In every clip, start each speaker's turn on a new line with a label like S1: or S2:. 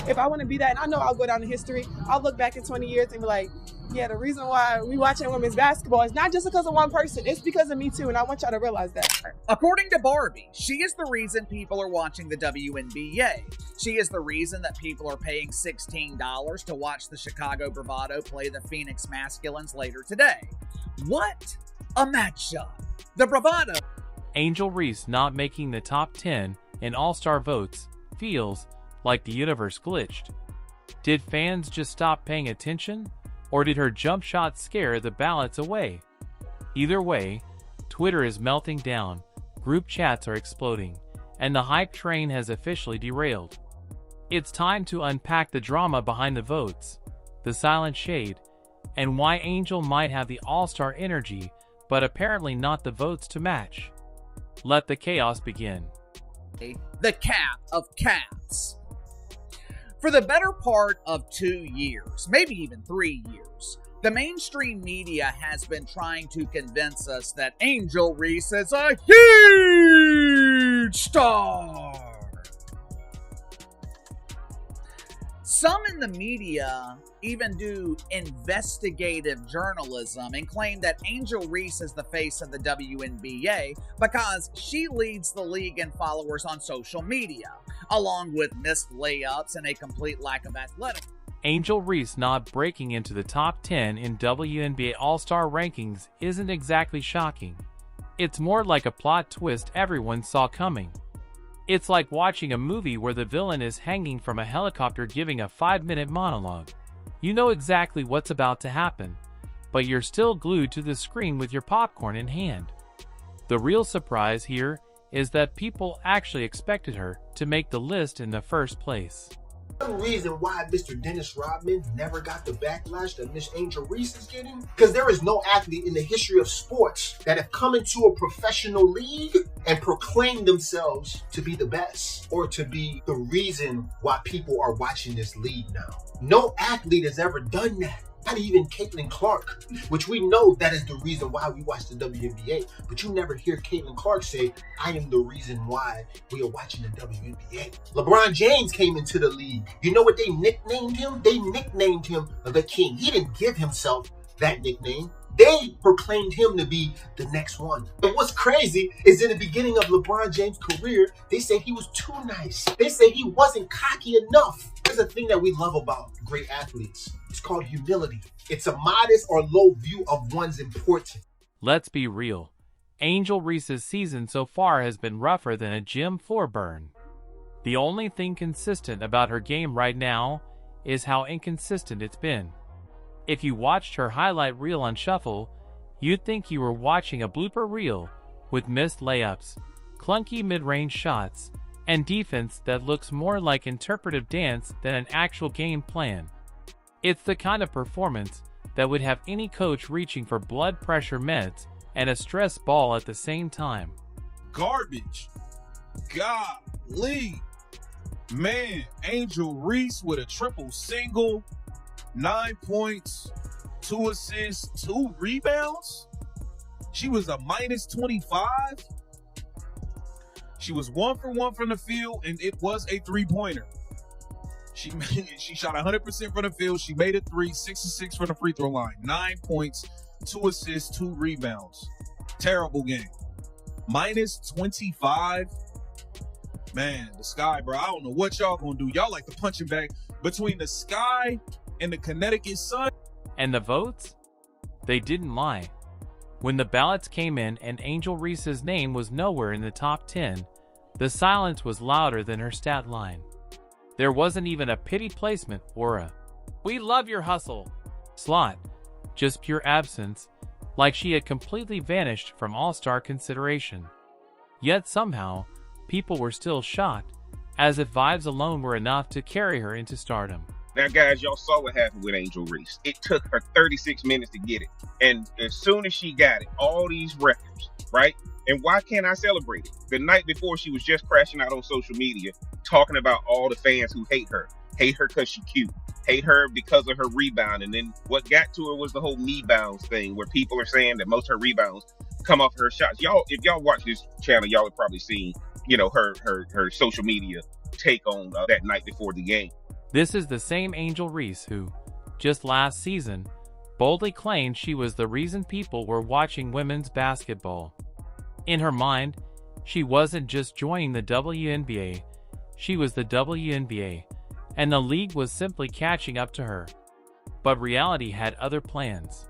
S1: if I want to be that, and I know I'll go down in history, I'll look back in 20 years and be like, yeah, the reason why we watching women's basketball is not just because of one person. It's because of me too, and I want y'all to realize that.
S2: According to Barbie, she is the reason people are watching the WNBA. She is the reason that people are paying $16 to watch the Chicago Bravado play the Phoenix Masculines later today. What a matchup! The Bravado.
S3: Angel Reese not making the top 10 in All-Star votes feels like the universe glitched. Did fans just stop paying attention? Or did her jump shot scare the ballots away? Either way, Twitter is melting down, group chats are exploding, and the hype train has officially derailed. It's time to unpack the drama behind the votes, the silent shade, and why Angel might have the all-star energy, but apparently not the votes to match. Let the chaos begin.
S2: The cap of caps. For the better part of 2 years, maybe even 3 years, the mainstream media has been trying to convince us that Angel Reese is a huge star. Some in the media even do investigative journalism and claim that Angel Reese is the face of the WNBA because she leads the league in followers on social media, along with missed layups and a complete lack of athleticism.
S3: Angel Reese not breaking into the top 10 in WNBA All-Star rankings isn't exactly shocking. It's more like a plot twist everyone saw coming. It's like watching a movie where the villain is hanging from a helicopter giving a 5-minute monologue. You know exactly what's about to happen, but you're still glued to the screen with your popcorn in hand. The real surprise here is that people actually expected her to make the list in the first place.
S4: One reason why Mr. Dennis Rodman never got the backlash that Miss Angel Reese is getting, because there is no athlete in the history of sports that have come into a professional league and proclaimed themselves to be the best or to be the reason why people are watching this league now. No athlete has ever done that. Not even Caitlin Clark, which we know that is the reason why we watch the WNBA. But you never hear Caitlin Clark say, I am the reason why we are watching the WNBA. LeBron James came into the league. You know what they nicknamed him? They nicknamed him the King. He didn't give himself that nickname. They proclaimed him to be the next one. And what's crazy is in the beginning of LeBron James' career, they said he was too nice. They said he wasn't cocky enough. There's a thing that we love about great athletes. It's called humility. It's a modest or low view of one's importance.
S3: Let's be real. Angel Reese's season so far has been rougher than a gym floor burn. The only thing consistent about her game right now is how inconsistent it's been. If you watched her highlight reel on Shuffle, you'd think you were watching a blooper reel with missed layups, clunky mid-range shots, and defense that looks more like interpretive dance than an actual game plan. It's the kind of performance that would have any coach reaching for blood pressure meds and a stress ball at the same time.
S5: Garbage. Golly. Man, Angel Reese with a triple single, 9 points, 2 assists, 2 rebounds. She was a minus 25. She was 1 for 1 from the field, and it was a 3-pointer. She shot 100% from the field. She made a 3, 6 of 6 from the free throw line. 9 points, 2 assists, 2 rebounds. Terrible game. Minus 25. Man, the Sky, bro. I don't know what y'all gonna do. Y'all like the punching bag between the Sky and the Connecticut Sun.
S3: And the votes? They didn't lie. When the ballots came in and Angel Reese's name was nowhere in the top 10, the silence was louder than her stat line. There wasn't even a pity placement or a "we love your hustle" slot, just pure absence, like she had completely vanished from all-star consideration. Yet somehow, people were still shocked, as if vibes alone were enough to carry her into stardom.
S6: Now, guys, y'all saw what happened with Angel Reese. It took her 36 minutes to get it. And as soon as she got it, all these records, right? And why can't I celebrate it? The night before, she was just crashing out on social media, talking about all the fans who hate her because she's cute, hate her because of her rebound. And then what got to her was the whole knee bounds thing, where people are saying that most of her rebounds come off her shots. Y'all, if y'all watch this channel, y'all have probably seen, her social media take on that night before the game.
S3: This is the same Angel Reese who, just last season, boldly claimed she was the reason people were watching women's basketball. In her mind, she wasn't just joining the WNBA, she was the WNBA, and the league was simply catching up to her. But reality had other plans.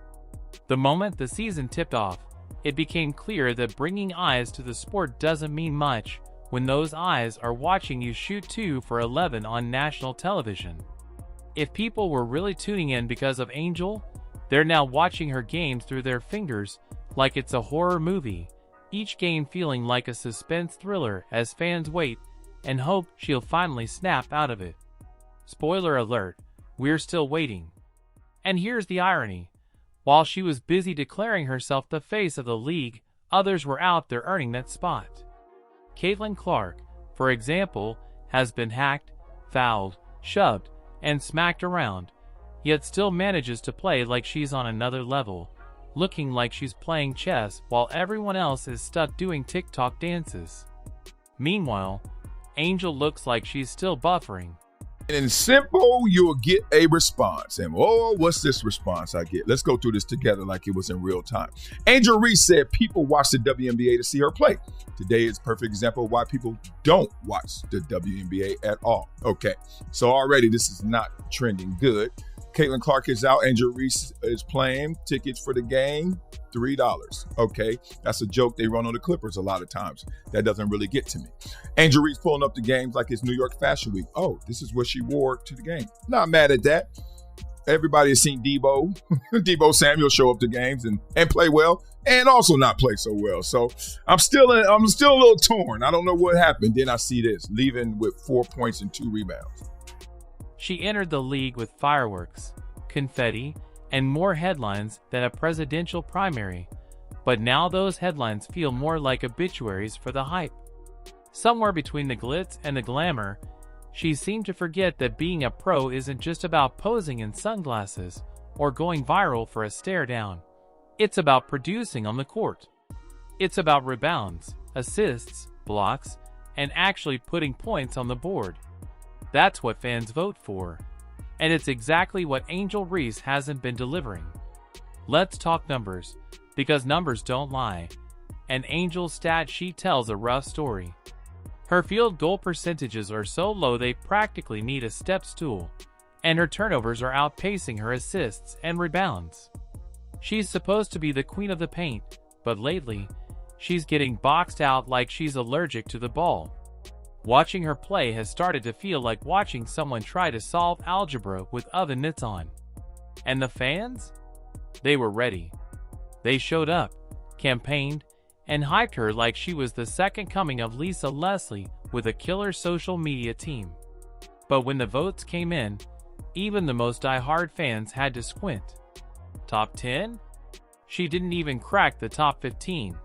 S3: The moment the season tipped off, it became clear that bringing eyes to the sport doesn't mean much when those eyes are watching you shoot 2 for 11 on national television. If people were really tuning in because of Angel, they're now watching her games through their fingers like it's a horror movie, each game feeling like a suspense thriller as fans wait and hope she'll finally snap out of it. Spoiler alert, we're still waiting. And here's the irony. While she was busy declaring herself the face of the league, others were out there earning that spot. Caitlin Clark, for example, has been hacked, fouled, shoved, and smacked around, yet still manages to play like she's on another level, looking like she's playing chess while everyone else is stuck doing TikTok dances. Meanwhile, Angel looks like she's still buffering.
S7: In simple, you'll get a response. And what's this response I get? Let's go through this together like it was in real time. Angel Reese said people watch the WNBA to see her play. Today is a perfect example of why people don't watch the WNBA at all. Okay, so already this is not trending good. Caitlin Clark is out. Angel Reese is playing. Tickets for the game, $3. Okay, that's a joke they run on the Clippers a lot of times. That doesn't really get to me. Angel Reese pulling up the games like it's New York Fashion Week. Oh, this is what she wore to the game. Not mad at that. Everybody has seen Debo Samuel show up to games and play well, and also not play so well. So I'm still a little torn. I don't know what happened. Then I see this, leaving with 4 points and 2 rebounds.
S3: She entered the league with fireworks, confetti, and more headlines than a presidential primary, but now those headlines feel more like obituaries for the hype. Somewhere between the glitz and the glamour, she seemed to forget that being a pro isn't just about posing in sunglasses or going viral for a stare down. It's about producing on the court. It's about rebounds, assists, blocks, and actually putting points on the board. That's what fans vote for. And it's exactly what Angel Reese hasn't been delivering. Let's talk numbers, because numbers don't lie. And Angel's stat sheet tells a rough story. Her field goal percentages are so low they practically need a step stool, and her turnovers are outpacing her assists and rebounds. She's supposed to be the queen of the paint, but lately, she's getting boxed out like she's allergic to the ball. Watching her play has started to feel like watching someone try to solve algebra with oven mitts on. And the fans? They were ready. They showed up, campaigned, and hyped her like she was the second coming of Lisa Leslie with a killer social media team. But when the votes came in, even the most diehard fans had to squint. Top 10? She didn't even crack the top 15.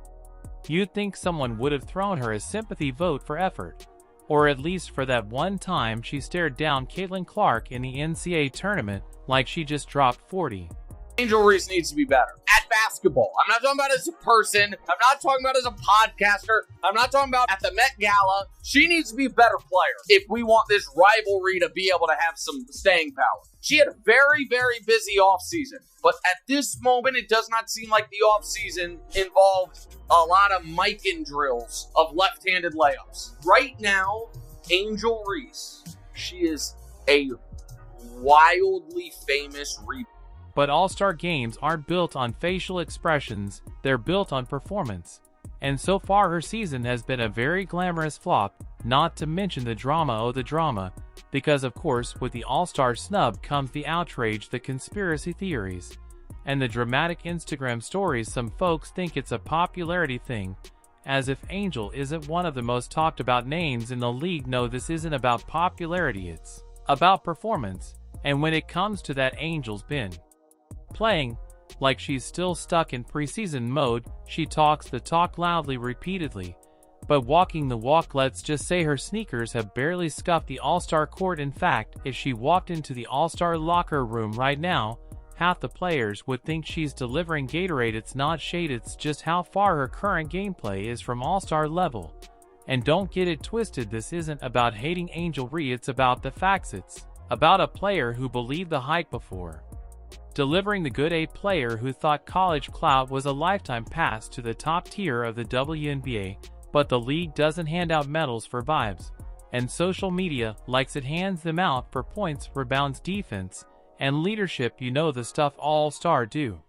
S3: You'd think someone would have thrown her a sympathy vote for effort, or at least for that one time she stared down Caitlin Clark in the NCAA tournament like she just dropped 40.
S8: Angel Reese needs to be better at basketball. I'm not talking about as a person. I'm not talking about as a podcaster. I'm not talking about at the Met Gala. She needs to be a better player if we want this rivalry to be able to have some staying power. She had a very, very busy offseason, but at this moment, it does not seem like the offseason involved a lot of Mikan drills of left-handed layups. Right now, Angel Reese, she is a wildly famous rebounder.
S3: But all-star games aren't built on facial expressions, they're built on performance. And so far her season has been a very glamorous flop, not to mention the drama, because of course with the all-star snub comes the outrage, the conspiracy theories, and the dramatic Instagram stories. Some folks think it's a popularity thing, as if Angel isn't one of the most talked about names in the league. No, this isn't about popularity, it's about performance, and when it comes to that, Angel's been playing like she's still stuck in preseason mode. She talks the talk loudly repeatedly, but walking the walk. Let's just say her sneakers have barely scuffed the all-star court. In fact, if she walked into the all-star locker room right now, half the players would think she's delivering Gatorade. It's not shade, it's just how far her current gameplay is from all-star level. And don't get it twisted, this isn't about hating Angel Reese, it's about the facts. It's about a player who believed the hype before delivering the good A player who thought college clout was a lifetime pass to the top tier of the WNBA, but the league doesn't hand out medals for vibes, and social media likes it hands them out for points, rebounds, defense, and leadership. You know the stuff all-star do.